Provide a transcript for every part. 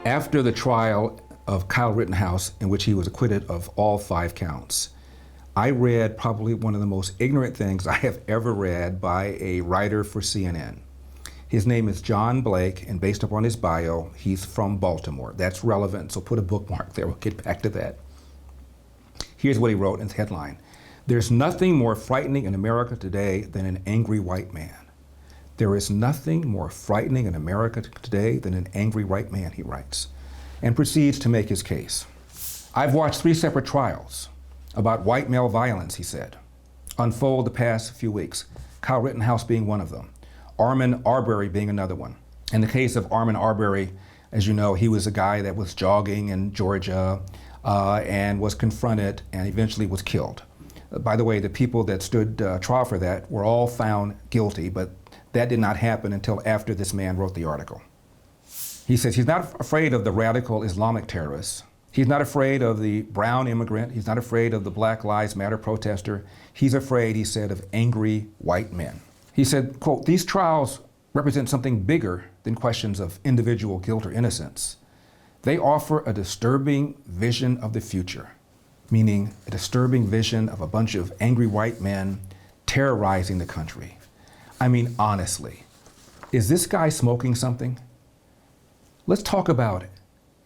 After the trial of Kyle Rittenhouse, in which he was acquitted of all 5 counts, I read probably one of the most ignorant things I have ever read by a writer for CNN. His name is John Blake, and based upon his bio, he's from Baltimore. That's relevant, so put a bookmark there. We'll get back to that. Here's what he wrote in his headline. There's nothing more frightening in America today than an angry white man. There is nothing more frightening in America today than an angry white man, he writes, and proceeds to make his case. I've watched 3 separate trials about white male violence, he said, unfold the past few weeks, Kyle Rittenhouse being one of them, Ahmaud Arbery being another one. In the case of Ahmaud Arbery, as you know, he was a guy that was jogging in Georgia and was confronted and eventually was killed. By the way, the people that stood trial for that were all found guilty, but that did not happen until after this man wrote the article. He says he's not afraid of the radical Islamic terrorists. He's not afraid of the brown immigrant. He's not afraid of the Black Lives Matter protester. He's afraid, he said, of angry white men. He said, quote, these trials represent something bigger than questions of individual guilt or innocence. They offer a disturbing vision of the future, meaning a disturbing vision of a bunch of angry white men terrorizing the country. I mean, honestly, is this guy smoking something? Let's talk about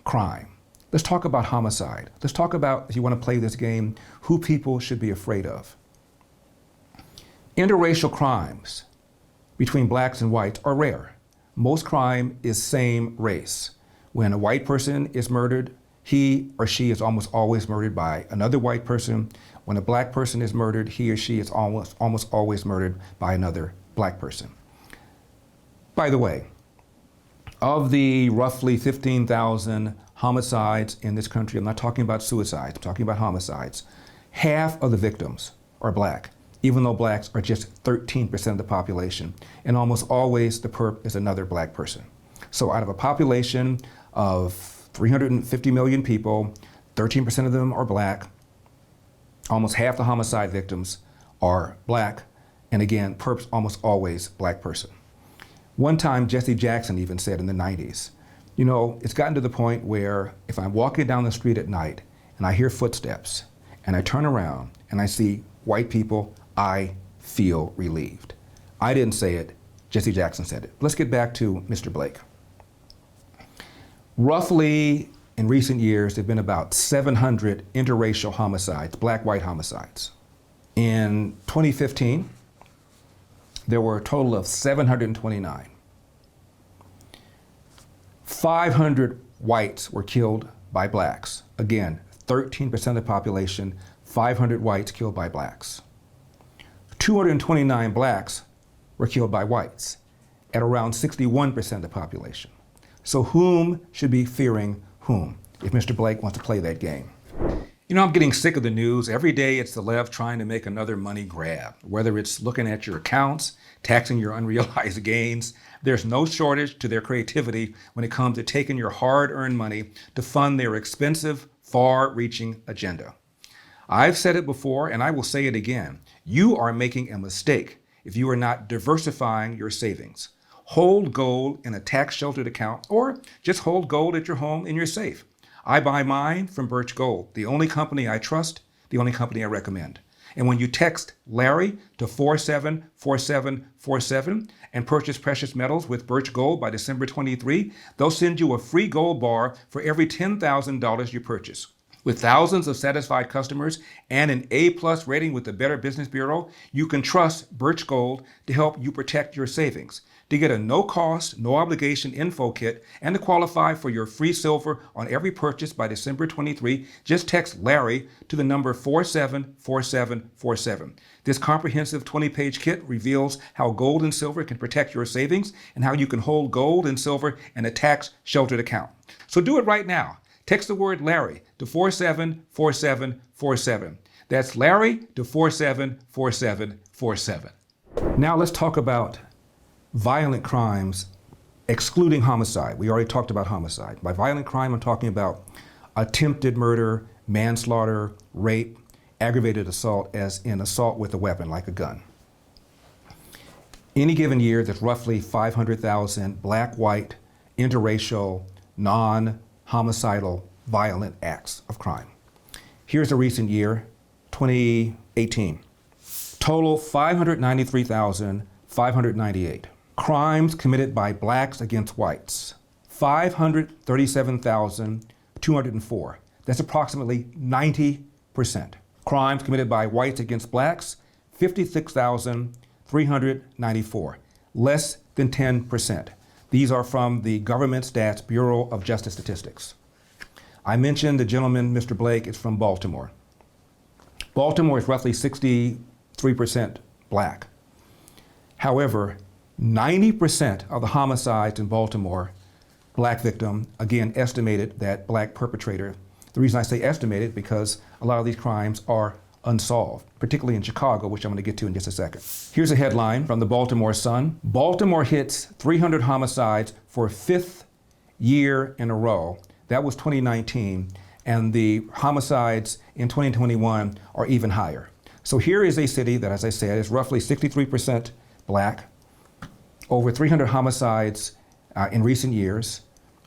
crime. Let's talk about homicide. Let's talk about, if you want to play this game, who people should be afraid of. Interracial crimes between blacks and whites are rare. Most crime is same race. When a white person is murdered, he or she is almost always murdered by another white person. When a black person is murdered, he or she is almost always murdered by another black person. By the way, of the roughly 15,000 homicides in this country, I'm not talking about suicides, I'm talking about homicides, half of the victims are black, even though blacks are just 13% of the population. And almost always the perp is another black person. So out of a population of 350 million people, 13% of them are black. Almost half the homicide victims are black. And again, perp's almost always black person. One time, Jesse Jackson even said in the 90s, you know, it's gotten to the point where if I'm walking down the street at night and I hear footsteps and I turn around and I see white people, I feel relieved. I didn't say it, Jesse Jackson said it. Let's get back to Mr. Blake. Roughly, in recent years, there have been about 700 interracial homicides, black-white homicides. In 2015, there were a total of 729. 500 whites were killed by blacks. Again, 13% of the population, 500 whites killed by blacks. 229 blacks were killed by whites, at around 61% of the population. So whom should be fearing whom, if Mr. Blake wants to play that game? You know, I'm getting sick of the news. Every day it's the left trying to make another money grab. Whether it's looking at your accounts, taxing your unrealized gains, there's no shortage to their creativity when it comes to taking your hard-earned money to fund their expensive, far-reaching agenda. I've said it before, and I will say it again. You are making a mistake if you are not diversifying your savings. Hold gold in a tax-sheltered account, or just hold gold at your home in your safe. I buy mine from Birch Gold, the only company I trust, the only company I recommend. And when you text Larry to 474747 and purchase precious metals with Birch Gold by December 23, they'll send you a free gold bar for every $10,000 you purchase. With thousands of satisfied customers and an A+ rating with the Better Business Bureau, you can trust Birch Gold to help you protect your savings. To get a no-cost, no-obligation info kit and to qualify for your free silver on every purchase by December 23, just text Larry to the number 474747. This comprehensive 20-page kit reveals how gold and silver can protect your savings and how you can hold gold and silver in a tax-sheltered account. So do it right now. Text the word Larry to 474747. That's Larry to 474747. Now let's talk about violent crimes excluding homicide. We already talked about homicide. By violent crime, I'm talking about attempted murder, manslaughter, rape, aggravated assault, as in assault with a weapon like a gun. Any given year, there's roughly 500,000 black, white, interracial, homicidal, violent acts of crime. Here's a recent year, 2018. Total 593,598. Crimes committed by blacks against whites, 537,204. That's approximately 90%. Crimes committed by whites against blacks, 56,394, less than 10%. These are from the Government Stats Bureau of Justice Statistics. I mentioned the gentleman, Mr. Blake, is from Baltimore. Baltimore is roughly 63% black. However, 90% of the homicides in Baltimore, black victim, again, estimated that black perpetrator. The reason I say estimated because a lot of these crimes are unsolved, particularly in Chicago, which I'm going to get to in just a second. Here's a headline from the Baltimore Sun. Baltimore hits 300 homicides for 5th year in a row. That was 2019, and the homicides in 2021 are even higher. So here is a city that, as I said, is roughly 63% black, over 300 homicides in recent years,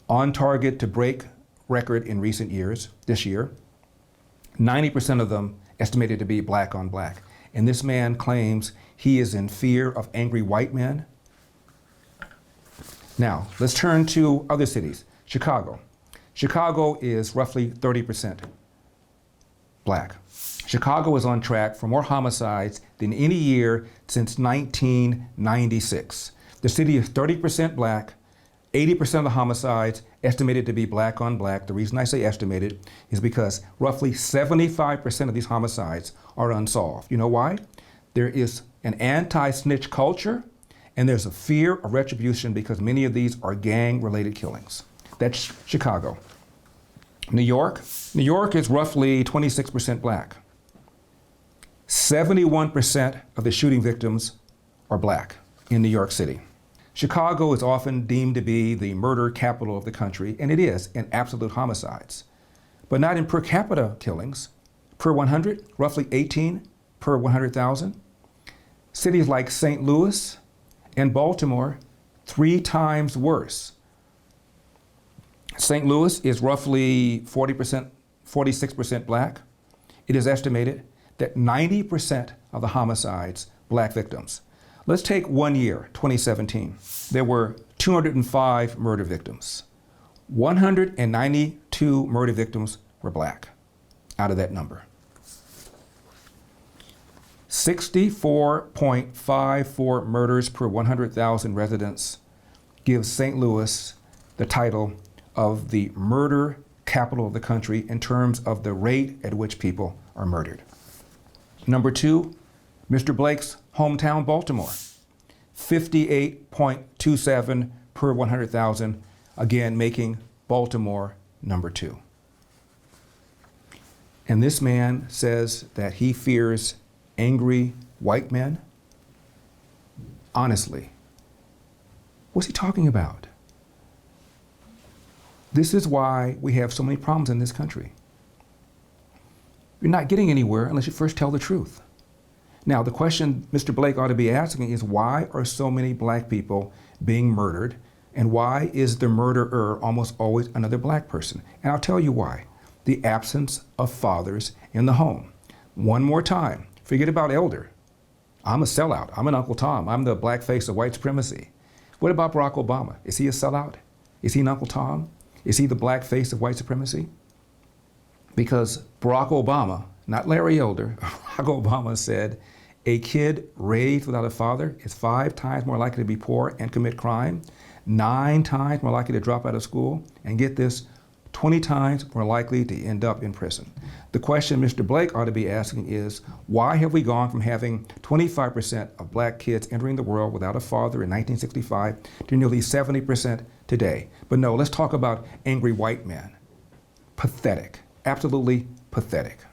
on target to break record in recent years, this year, 90% of them estimated to be black on black. And this man claims he is in fear of angry white men. Now, let's turn to other cities. Chicago. Chicago is roughly 30% black. Chicago is on track for more homicides than any year since 1996. The city is 30% black, 80% of the homicides estimated to be black on black. The reason I say estimated is because roughly 75% of these homicides are unsolved. You know why? There is an anti-snitch culture, and there's a fear of retribution because many of these are gang-related killings. That's Chicago. New York. New York is roughly 26% black. 71% of the shooting victims are black in New York City. Chicago is often deemed to be the murder capital of the country, and it is in absolute homicides, but not in per capita killings. Per 100, roughly 18 per 100,000. Cities like St. Louis and Baltimore, 3 times worse. St. Louis is roughly 40%, 46% black. It is estimated that 90% of the homicides, black victims. Let's take 1 year, 2017. There were 205 murder victims. 192 murder victims were black out of that number. 64.54 murders per 100,000 residents gives St. Louis the title of the murder capital of the country in terms of the rate at which people are murdered. Number 2, Mr. Blake's hometown, Baltimore, 58.27 per 100,000, again making Baltimore number 2. And this man says that he fears angry white men. Honestly, what's he talking about? This is why we have so many problems in this country. You're not getting anywhere unless you first tell the truth. Now, the question Mr. Blake ought to be asking is, why are so many black people being murdered, and why is the murderer almost always another black person? And I'll tell you why. The absence of fathers in the home. One more time, forget about elder. I'm a sellout. I'm an Uncle Tom. I'm the black face of white supremacy. What about Barack Obama? Is he a sellout? Is he an Uncle Tom? Is he the black face of white supremacy? Because Barack Obama, not Larry Elder, Barack Obama said, a kid raised without a father is 5 times more likely to be poor and commit crime, 9 times more likely to drop out of school, and get this, 20 times more likely to end up in prison. The question Mr. Blake ought to be asking is, why have we gone from having 25% of black kids entering the world without a father in 1965 to nearly 70% today? But no, let's talk about angry white men. Pathetic, absolutely pathetic.